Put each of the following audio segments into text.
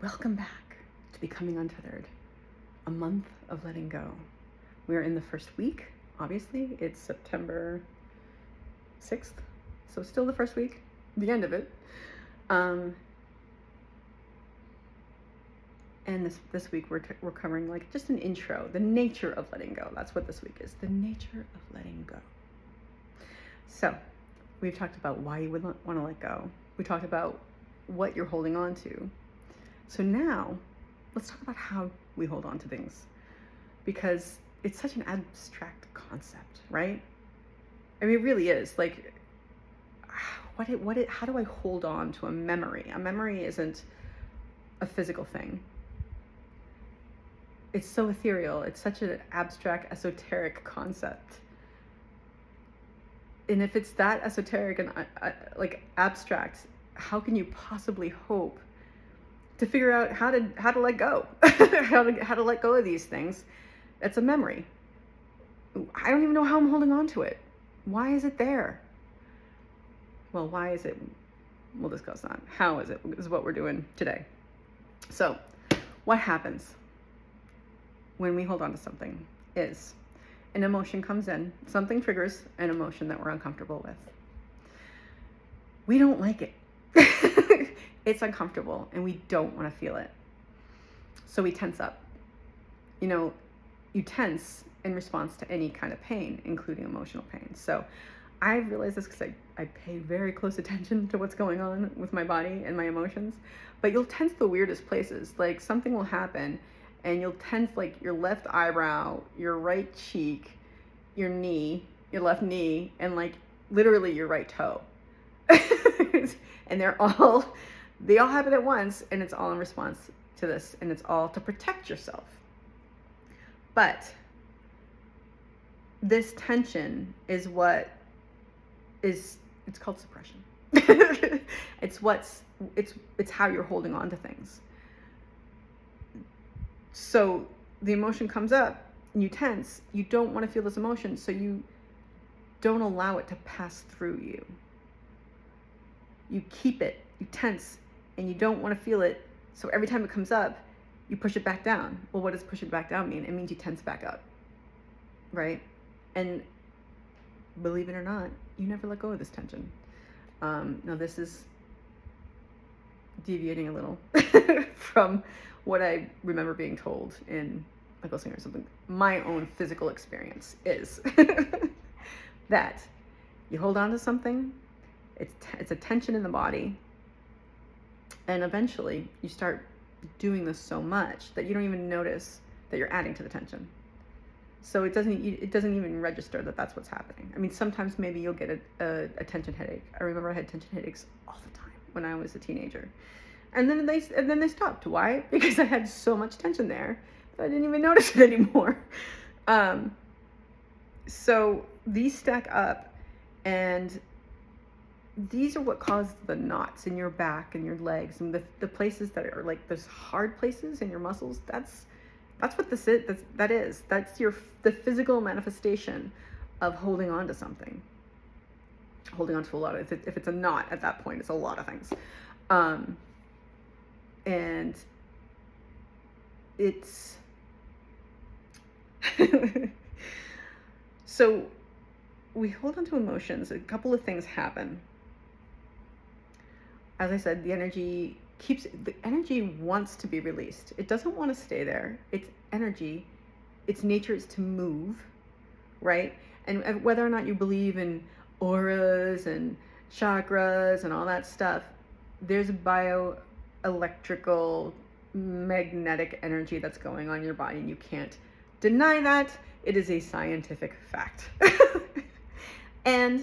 Welcome back to Becoming Untethered, a month of letting go. We are in the first week, obviously. It's September 6th, so still the first week, the end of it. And this week we're covering like just an intro, the nature of letting go. That's what this week is, the nature of letting go. So we've talked about why you would want to let go. We talked about what you're holding on to. So now, let's talk about how we hold on to things, because it's such an abstract concept, right? I mean, it really is. Like, how do I hold on to a memory? A memory isn't a physical thing. It's so ethereal. It's such an abstract, esoteric concept. And if it's that esoteric and like abstract, how can you possibly hope to figure out how to let go, how to let go of these things? It's a memory. I don't even know how I'm holding on to it. Why is it there? Well, why is it? We'll discuss that. How is it? Is what we're doing today. So, what happens when we hold on to something is an emotion comes in. Something triggers an emotion that we're uncomfortable with. We don't like it. It's uncomfortable and we don't want to feel it. So we tense up. You know, you tense in response to any kind of pain, including emotional pain. So I realize this because I pay very close attention to what's going on with my body and my emotions. But you'll tense the weirdest places. Like something will happen and you'll tense like your left eyebrow, your right cheek, your knee, your left knee, and like literally your right toe. And they all happen at once, and it's all in response to this, and it's all to protect yourself. But this tension is it's called suppression. It's how you're holding on to things. So the emotion comes up and you tense, you don't want to feel this emotion, so you don't allow it to pass through you. You keep it, you tense, and you don't want to feel it. So every time it comes up, you push it back down. Well, what does push it back down mean? It means you tense back up, right? And believe it or not, you never let go of this tension. Now this is deviating a little from what I remember being told in like listening or something. My own physical experience is that you hold on to something, it's a tension in the body, and eventually you start doing this so much that you don't even notice that you're adding to the tension. So it doesn't even register that that's what's happening. I mean, sometimes maybe you'll get a tension headache. I remember I had tension headaches all the time when I was a teenager, and then they stopped. Why? Because I had so much tension there that I didn't even notice it anymore. So these stack up, and these are what cause the knots in your back and your legs and the places that are like those hard places in your muscles. That's what this is. That's the physical manifestation of holding on to something. Holding on to a lot of, if it's a knot at that point, it's a lot of things. And it's so we hold on to emotions. A couple of things happen. As I said, the energy wants to be released. It doesn't want to stay there. It's energy. Its nature is to move, right? And whether or not you believe in auras and chakras and all that stuff, there's bioelectrical magnetic energy that's going on in your body, and you can't deny that. It is a scientific fact. And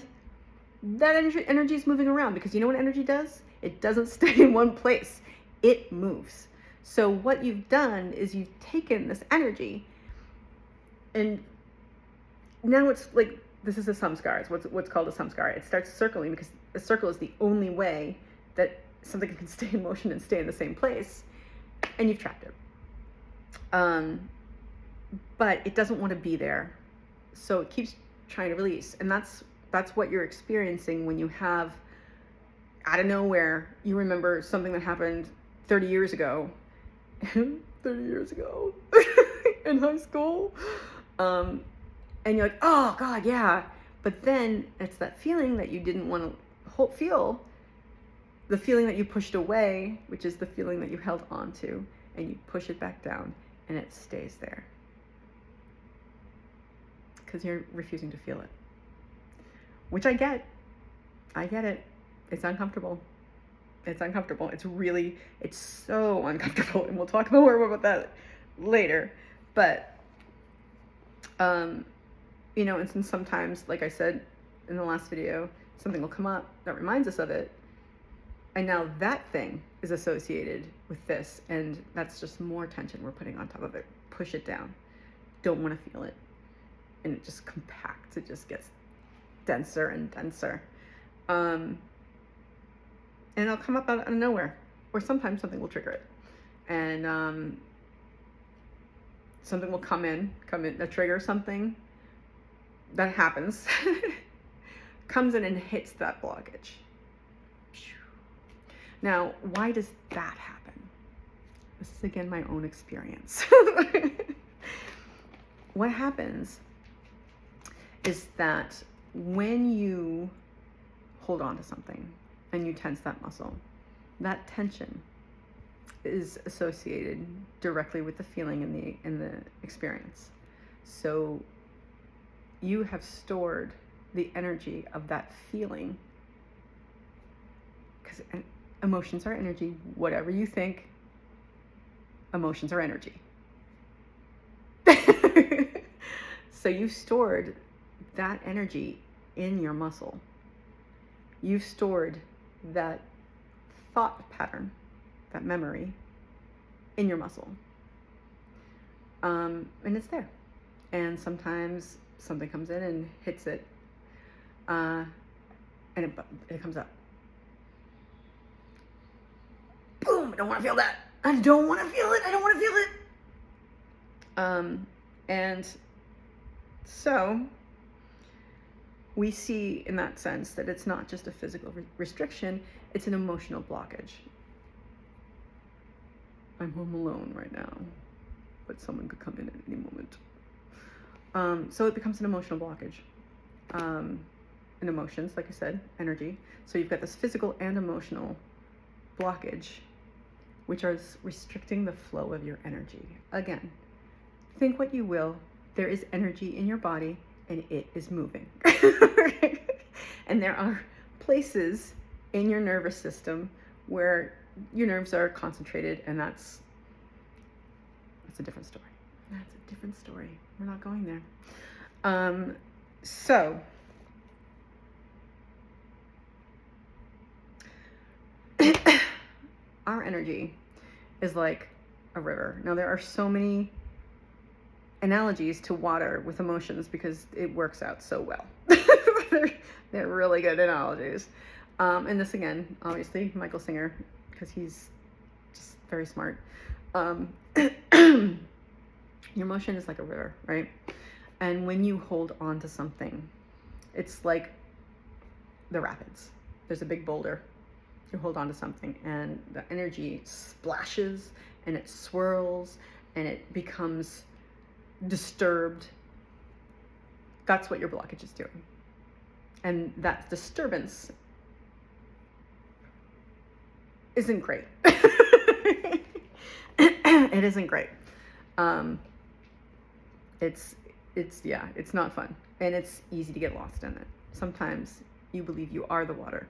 that energy is moving around, because you know what energy does? It doesn't stay in one place. It moves. So what you've done is you've taken this energy, and now it's like, this is a samskara. It's what's called a samskara. It starts circling, because a circle is the only way that something can stay in motion and stay in the same place, and you've trapped it. But it doesn't want to be there, so it keeps trying to release, and that's what you're experiencing when you have, out of nowhere, you remember something that happened 30 years ago, 30 years ago in high school. And you're like, oh God, yeah. But then it's that feeling that you didn't want to feel, the feeling that you pushed away, which is the feeling that you held on to, and you push it back down and it stays there. Because you're refusing to feel it. Which I get. I get it. It's uncomfortable. It's uncomfortable. It's so uncomfortable. And we'll talk more about that later. But, you know, and since sometimes, like I said in the last video, something will come up that reminds us of it. And now that thing is associated with this. And that's just more tension we're putting on top of it. Push it down. Don't want to feel it. And it just compacts. It just gets denser and denser. And it'll come up out of nowhere. Or sometimes something will trigger it. And something will come in, trigger something. That happens. Comes in and hits that blockage. Now, why does that happen? This is again my own experience. What happens is that when you hold on to something and you tense that muscle, that tension is associated directly with the feeling in the experience. So you have stored the energy of that feeling, because emotions are energy. Whatever you think, emotions are energy. So you've stored that energy in your muscle. You've stored that thought pattern, that memory, in your muscle. And it's there. And sometimes something comes in and hits it, and it comes up. Boom! I don't want to feel that. I don't want to feel it. I don't want to feel it. And so we see in that sense that it's not just a physical restriction, it's an emotional blockage. I'm home alone right now, but someone could come in at any moment. So it becomes an emotional blockage. And emotions, like I said, energy. So you've got this physical and emotional blockage, which are restricting the flow of your energy. Again, think what you will, there is energy in your body and it is moving. And there are places in your nervous system where your nerves are concentrated, and that's a different story. That's a different story. We're not going there. So our energy is like a river. Now there are so many analogies to water with emotions because it works out so well. They're really good analogies. And this again, obviously, Michael Singer, because he's just very smart. Your emotion is like a river, right? And when you hold on to something, it's like the rapids. There's a big boulder. You hold on to something and the energy splashes and it swirls and it becomes disturbed. That's what your blockage is doing. And that disturbance isn't great. It isn't great. It's not fun. And it's easy to get lost in it. Sometimes you believe you are the water.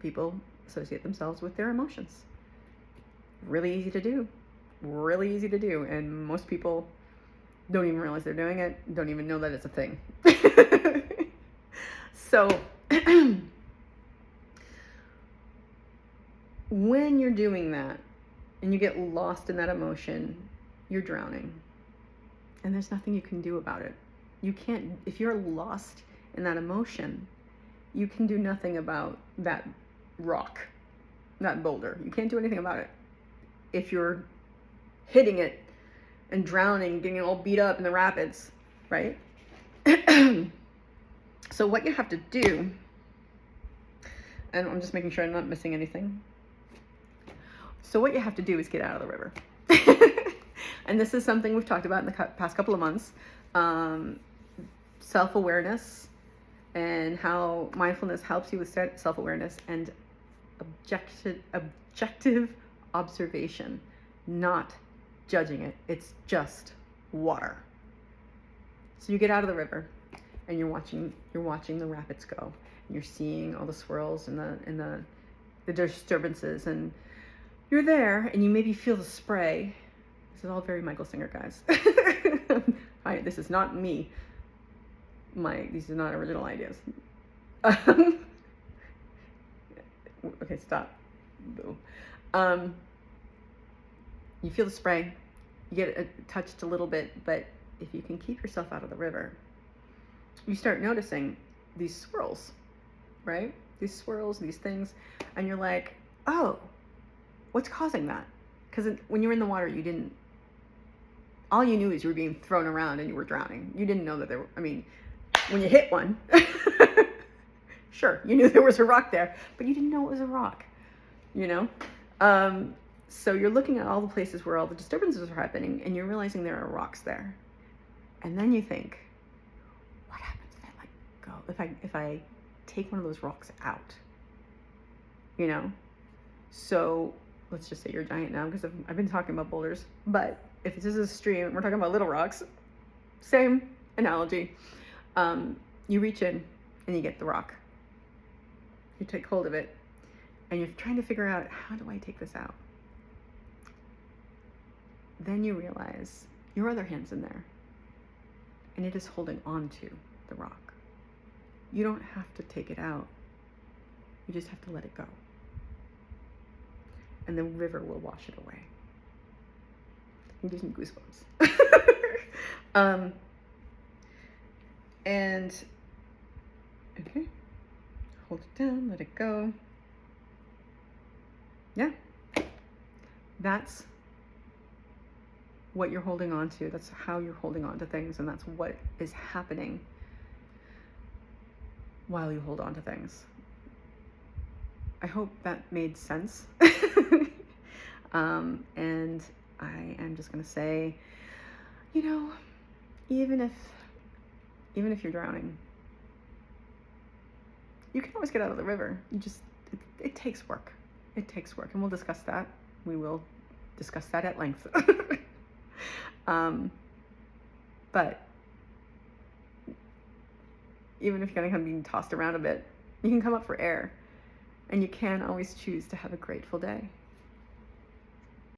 People associate themselves with their emotions. Really easy to do. Really easy to do. And most people don't even realize they're doing it, don't even know that it's a thing. So, when you're doing that and you get lost in that emotion, you're drowning. And there's nothing you can do about it. You can't, if you're lost in that emotion, you can do nothing about that rock, that boulder. You can't do anything about it. If you're hitting it and drowning, getting all beat up in the rapids, right? So what you have to do, and I'm just making sure I'm not missing anything. So what you have to do is get out of the river. And this is something we've talked about in the past couple of months. Self-awareness and how mindfulness helps you with self-awareness and objective observation, not judging it. It's just water. So you get out of the river and you're watching the rapids go, and you're seeing all the swirls and the disturbances, and you're there and you maybe feel the spray. This is all very Michael Singer, guys. This is not me. These are not original ideas. Okay, stop. Boo. You feel the spray, you get it touched a little bit, but if you can keep yourself out of the river, you start noticing these swirls, right? These swirls, these things, and you're like, oh, what's causing that? Because when you were in the water, all you knew is you were being thrown around and you were drowning. You didn't know that when you hit one, sure, you knew there was a rock there, but you didn't know it was a rock, So you're looking at all the places where all the disturbances are happening, and you're realizing there are rocks there. And then you think, what happens if I let go? If I take one of those rocks out, So let's just say you're a giant now, because I've been talking about boulders, but if this is a stream, we're talking about little rocks, same analogy. You reach in and you get the rock. You take hold of it and you're trying to figure out, how do I take this out? Then you realize your other hand's in there and it is holding on to the rock. You don't have to take it out. You just have to let it go. And the river will wash it away. It gives me goosebumps. And okay, hold it down, let it go. Yeah, that's what you're holding on to. That's how you're holding on to things, and that's what is happening while you hold on to things. I hope that made sense. And I am just going to say, even if you're drowning, you can always get out of the river. It takes work. It takes work, and we'll discuss that. We will discuss that at length. But even if you're kind of being tossed around a bit, you can come up for air, and you can always choose to have a grateful day.